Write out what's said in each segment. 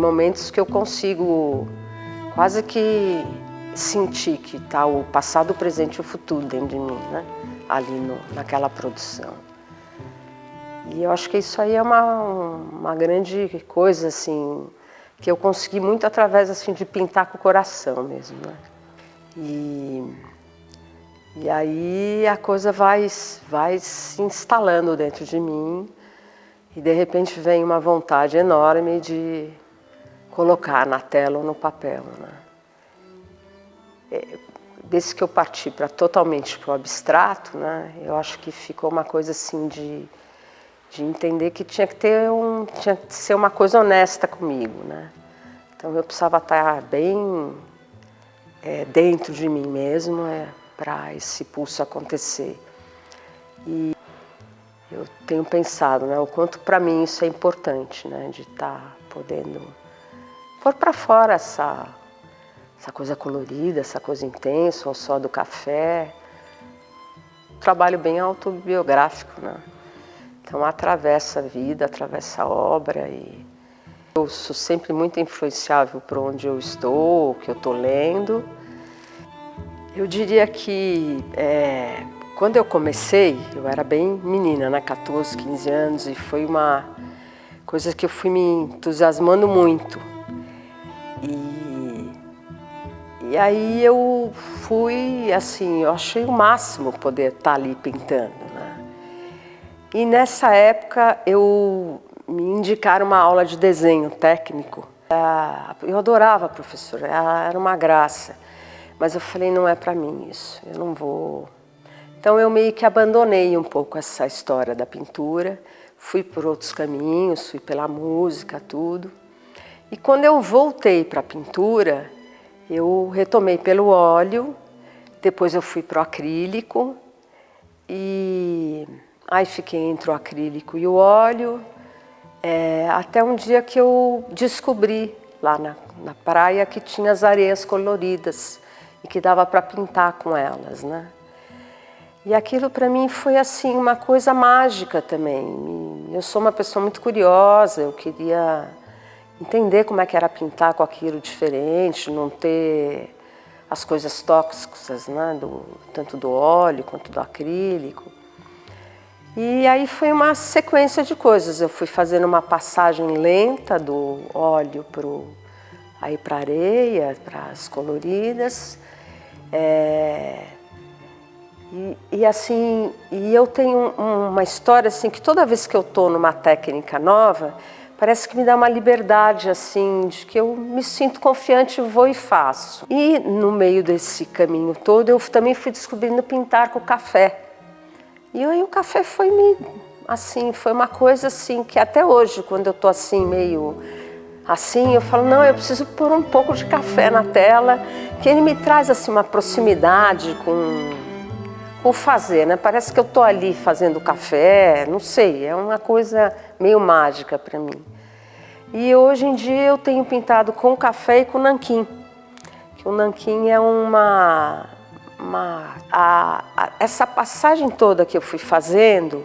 momentos que eu consigo quase que sentir que está o passado, o presente e o futuro dentro de mim, né? Ali naquela produção. E eu acho que isso aí é uma grande coisa, assim, que eu consegui muito através, assim, de pintar com o coração mesmo, né? E aí a coisa vai se instalando dentro de mim e de repente vem uma vontade enorme de colocar na tela ou no papel, né? Desde que eu parti totalmente para o abstrato, né, eu acho que ficou uma coisa assim de entender que tinha que ser uma coisa honesta comigo, né? Então eu precisava estar bem dentro de mim mesmo para esse pulso acontecer. E eu tenho pensado, né, o quanto para mim isso é importante, né, de estar podendo pôr para fora essa coisa colorida, essa coisa intensa, o sol do café. Um trabalho bem autobiográfico, né? Então atravessa a vida, atravessa a obra e eu sou sempre muito influenciável por onde eu estou, o que eu estou lendo. Eu diria que quando eu comecei, eu era bem menina, né? 14, 15 anos, e foi uma coisa que eu fui me entusiasmando muito. E aí eu fui, assim, eu achei o máximo poder estar ali pintando, né? E nessa época me indicaram uma aula de desenho técnico. Eu adorava a professora, ela era uma graça. Mas eu falei, não é para mim isso, eu não vou. Então eu meio que abandonei um pouco essa história da pintura, fui por outros caminhos, fui pela música, tudo. E quando eu voltei para a pintura, eu retomei pelo óleo, depois eu fui para o acrílico e aí fiquei entre o acrílico e o óleo, até um dia que eu descobri lá na praia que tinha as areias coloridas e que dava para pintar com elas, né? E aquilo para mim foi assim uma coisa mágica também. Eu sou uma pessoa muito curiosa, eu queria entender como é que era pintar com aquilo diferente, não ter as coisas tóxicas, né, tanto do óleo quanto do acrílico. E aí foi uma sequência de coisas. Eu fui fazendo uma passagem lenta do óleo para a areia, para as coloridas. E eu tenho uma história assim que toda vez que eu estou numa técnica nova, parece que me dá uma liberdade, assim, de que eu me sinto confiante, vou e faço. E no meio desse caminho todo, eu também fui descobrindo pintar com café. E aí o café foi foi uma coisa assim, que até hoje, quando eu tô assim, meio assim, eu falo, não, eu preciso pôr um pouco de café na tela, que ele me traz assim uma proximidade com o fazer, né? Parece que eu tô ali fazendo café, não sei, é uma coisa meio mágica para mim. E hoje em dia eu tenho pintado com café e com nanquim. Que o nanquim é essa passagem toda que eu fui fazendo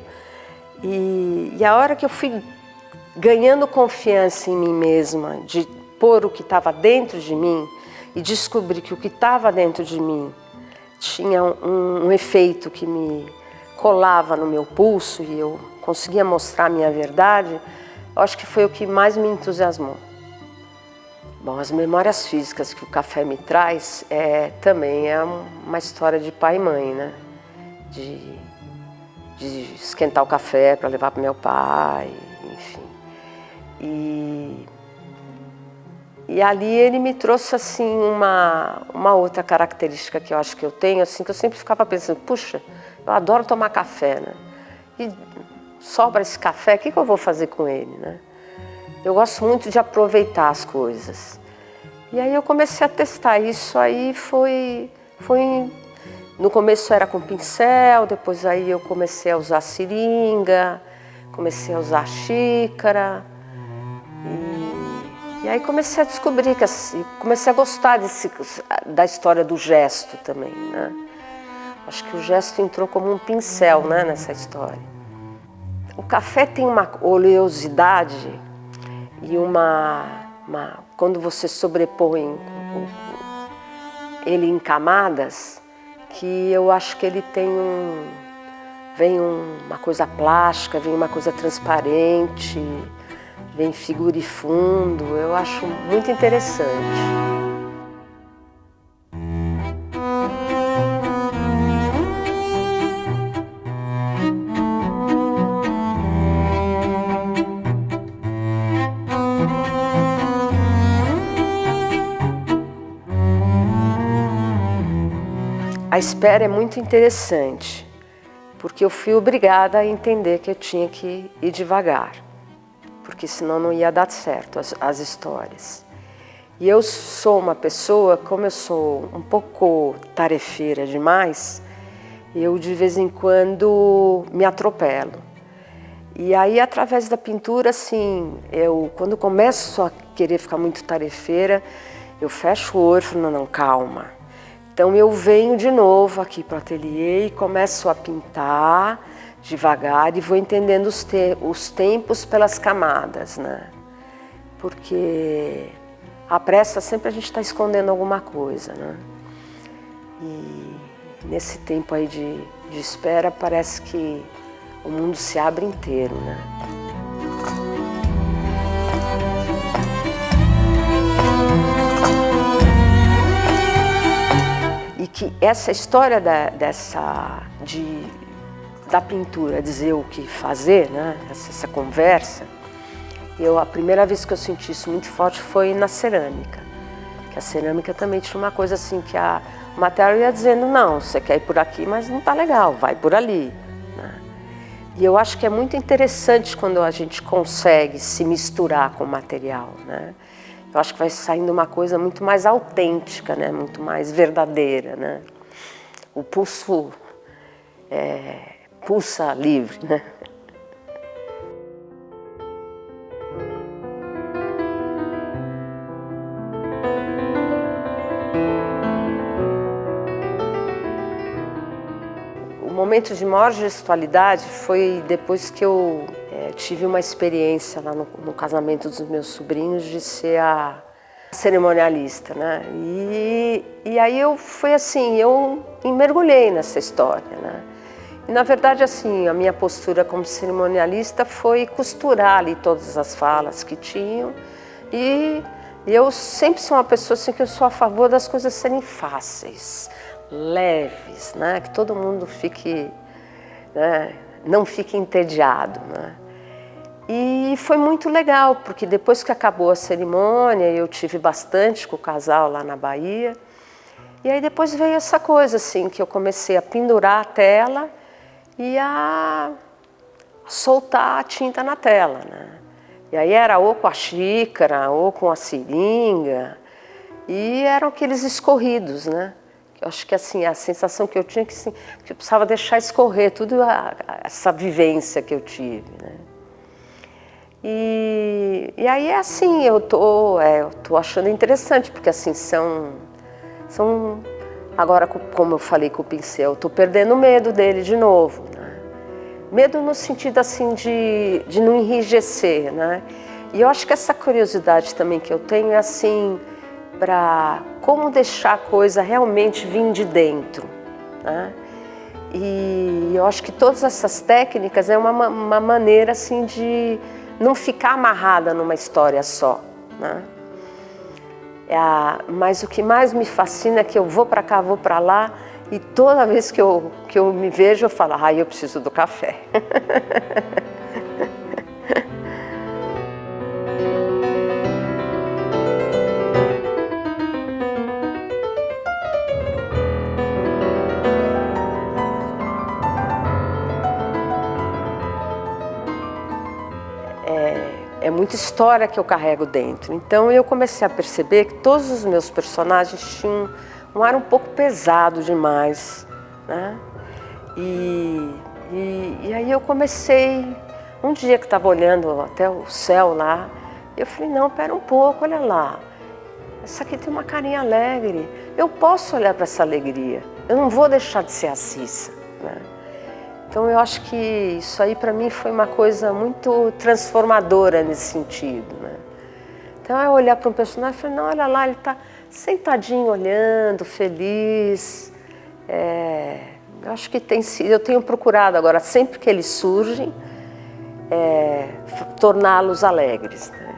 e a hora que eu fui ganhando confiança em mim mesma, de pôr o que estava dentro de mim e descobrir que o que estava dentro de mim tinha um efeito que me colava no meu pulso e eu conseguia mostrar a minha verdade, eu acho que foi o que mais me entusiasmou. Bom, as memórias físicas que o café me traz também é uma história de pai e mãe, né? De esquentar o café para levar para meu pai, enfim. E ali ele me trouxe assim uma outra característica que eu acho que eu tenho, assim, que eu sempre ficava pensando, puxa, eu adoro tomar café, né? E sobra esse café, o que eu vou fazer com ele, né? Eu gosto muito de aproveitar as coisas. E aí eu comecei a testar isso, aí no começo era com pincel, depois aí eu comecei a usar seringa, comecei a usar xícara. E aí comecei a descobrir comecei a gostar da história do gesto também, né? Acho que o gesto entrou como um pincel, né, nessa história. O café tem uma oleosidade e uma quando você sobrepõe ele em camadas, que eu acho que ele tem vem uma coisa plástica, vem uma coisa transparente, vem figura e fundo, eu acho muito interessante. A espera é muito interessante, porque eu fui obrigada a entender que eu tinha que ir devagar, porque senão não ia dar certo as histórias. E eu sou uma pessoa, como eu sou um pouco tarefeira demais, eu de vez em quando me atropelo. E aí, através da pintura, assim, quando começo a querer ficar muito tarefeira, eu fecho o olho e falo, não, calma. Então eu venho de novo aqui para o ateliê e começo a pintar devagar e vou entendendo os tempos pelas camadas, né? Porque à pressa sempre a gente está escondendo alguma coisa, né? E nesse tempo aí de espera parece que o mundo se abre inteiro, né? E que essa história da pintura dizer o que fazer, né? Essa conversa, a primeira vez que eu senti isso muito forte foi na cerâmica. Que a cerâmica também tinha uma coisa assim que a matéria ia dizendo, não, você quer ir por aqui, mas não tá legal, vai por ali, né? E eu acho que é muito interessante quando a gente consegue se misturar com o material, né? Eu acho que vai saindo uma coisa muito mais autêntica, né? Muito mais verdadeira, né? O pulso pulsa livre, né? O momento de maior gestualidade foi depois que eu tive uma experiência lá no casamento dos meus sobrinhos de ser a cerimonialista, né? E aí foi assim, eu mergulhei nessa história, né? E na verdade assim, a minha postura como cerimonialista foi costurar ali todas as falas que tinham e eu sempre sou uma pessoa assim que eu sou a favor das coisas serem fáceis, leves, né? Que todo mundo fique, né? Não fique entediado, né? E foi muito legal, porque depois que acabou a cerimônia, eu tive bastante com o casal lá na Bahia, e aí depois veio essa coisa assim, que eu comecei a pendurar a tela e a soltar a tinta na tela, né? E aí era ou com a xícara, ou com a seringa, e eram aqueles escorridos, né? Eu acho que assim, a sensação que eu tinha que eu precisava deixar escorrer tudo essa vivência que eu tive, né? E aí é assim, eu tô achando interessante, porque assim, agora como eu falei com o pincel, eu tô perdendo o medo dele de novo, né? Medo no sentido assim de não enrijecer, né? E eu acho que essa curiosidade também que eu tenho é assim, para como deixar a coisa realmente vir de dentro, né? E eu acho que todas essas técnicas é uma maneira assim de não ficar amarrada numa história só, né? Mas o que mais me fascina é que eu vou para cá, vou para lá e toda vez que eu me vejo eu falo, eu preciso do café. É muita história que eu carrego dentro. Então eu comecei a perceber que todos os meus personagens tinham um ar um pouco pesado demais, né? E aí eu comecei, um dia que estava olhando até o céu lá, eu falei, não, pera um pouco, olha lá, essa aqui tem uma carinha alegre, eu posso olhar para essa alegria, eu não vou deixar de ser a Cissa, né? Então eu acho que isso aí para mim foi uma coisa muito transformadora nesse sentido, né? Então é olhar para um personagem e falar, não, olha lá, ele está sentadinho olhando, feliz. Eu acho que eu tenho procurado agora, sempre que eles surgem, torná-los alegres, né?